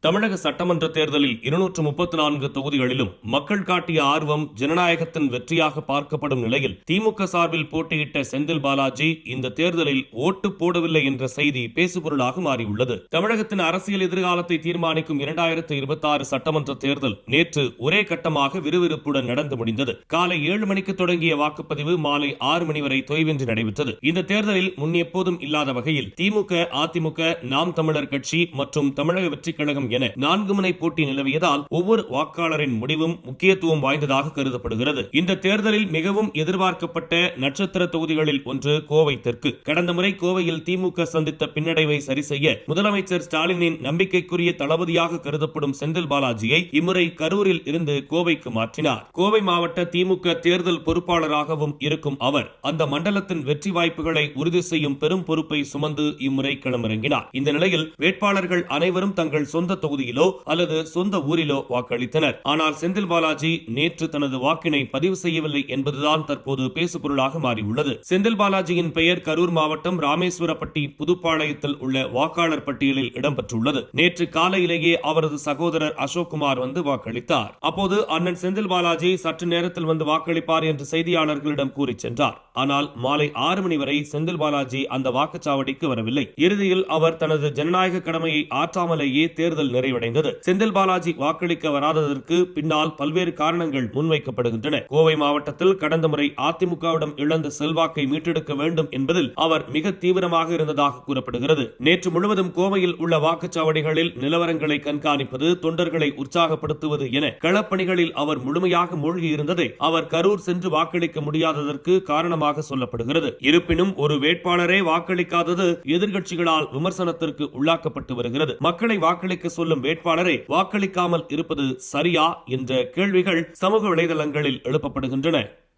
தமிழக சட்டமன்ற தேர்தலில் 234 தொகுதிகளிலும் மக்கள் காட்டிய ஆர்வம் ஜனநாயகத்தின் வெற்றியாக பார்க்கப்படும் நிலையில் திமுக சார்பில் போட்டியிட்ட செந்தில் பாலாஜி இந்த தேர்தலில் ஓட்டு போடவில்லை என்ற செய்தி பேசுபொருளாக மாறியுள்ளது. தமிழகத்தின் அரசியல் எதிர்காலத்தை தீர்மானிக்கும் 2026 சட்டமன்ற தேர்தல் நேற்று ஒரே கட்டமாக விறுவிறுப்புடன் நடந்து முடிந்தது. காலை 7 மணிக்கு தொடங்கிய வாக்குப்பதிவு மாலை 6 மணி வரை தொய்வின்றி நடைபெற்றது. இந்த தேர்தலில் முன் எப்போதும் இல்லாத வகையில் திமுக, அதிமுக, நாம் தமிழர் கட்சி மற்றும் தமிழக வெற்றிக் கழகம் என 4 முனை போட்டி நிலவியதால் ஒவ்வொரு வாக்காளரின் முடிவும் முக்கியத்துவம் வாய்ந்ததாக கருதப்படுகிறது. இந்த தேர்தலில் மிகவும் எதிர்பார்க்கப்பட்ட நட்சத்திர தொகுதிகளில் ஒன்று கோவை தெற்கு. கடந்த முறை கோவையில் திமுக சந்தித்த பின்னடைவை சரி செய்ய முதலமைச்சர் ஸ்டாலினின் நம்பிக்கைக்குரிய தளபதியாக கருதப்படும் செந்தில் பாலாஜியை இம்முறை கரூரில் இருந்து கோவைக்கு மாற்றினார். கோவை மாவட்ட திமுக தேர்தல் பொறுப்பாளராகவும் இருக்கும் அவர் அந்த மண்டலத்தின் வெற்றி வாய்ப்புகளை உறுதி செய்யும் பெரும் பொறுப்பை சுமந்து இம்முறை களமிறங்கினார். இந்த நிலையில் வேட்பாளர்கள் அனைவரும் தங்கள் சொந்த தொகுதியிலோ அல்லது சொந்த ஊரிலோ வாக்களித்தனர். ஆனால் செந்தில் பாலாஜி நேற்று தனது வாக்கினை பதிவு செய்யவில்லை என்பதுதான் தற்போது பேசுபொருளாக மாறியுள்ளது. செந்தில் பாலாஜியின் பெயர் கரூர் மாவட்டம் ராமேஸ்வரப்பட்டி புதுப்பாளையத்தில் உள்ள வாக்காளர் பட்டியலில் இடம்பெற்றுள்ளது. நேற்று காலையிலேயே அவரது சகோதரர் அசோக்குமார் வந்து வாக்களித்தார். அப்போது அண்ணன் செந்தில் பாலாஜி சற்று நேரத்தில் வந்து வாக்களிப்பார் என்று செய்தியாளர்களிடம் கூறி சென்றார். ஆனால் மாலை 6 மணி வரை செந்தில் பாலாஜி அந்த வாக்குச்சாவடிக்கு வரவில்லை. இறுதியில் அவர் தனது ஜனநாயக கடமையை ஆற்றாமலேயே தேர்தல் நிறைவடைந்தது. செந்தில் பாலாஜி வாக்களிக்க வராததற்கு பின்னால் பல்வேறு காரணங்கள் முன்வைக்கப்படுகின்றன. கோவை மாவட்டத்தில் கடந்த முறை அதிமுகவிடம் இழந்த செல்வாக்கை மீட்டெடுக்க வேண்டும் என்பதில் அவர் மிக தீவிரமாக இருந்ததாக கூறப்படுகிறது. நேற்று முழுவதும் கோவையில் உள்ள வாக்குச்சாவடிகளில் நிலவரங்களை கண்காணிப்பது, தொண்டர்களை உற்சாகப்படுத்துவது என களப்பணிகளில் அவர் முழுமையாக மூழ்கியிருந்ததை அவர் கரூர் சென்று வாக்களிக்க முடியாததற்கு காரணமாக சொல்லப்படுகிறது. இருப்பினும் ஒரு வேட்பாளரே வாக்களிக்காதது எதிர்க்கட்சிகளால் விமர்சனத்திற்கு உள்ளாக்கப்பட்டு வருகிறது. மக்களை வாக்களிக்க சொல்லும் வேட்பாளரை வாக்களிக்காமல் இருப்பது சரியா என்ற கேள்விகள் சமூக வலைதளங்களில் எழுப்பப்படுகின்றன.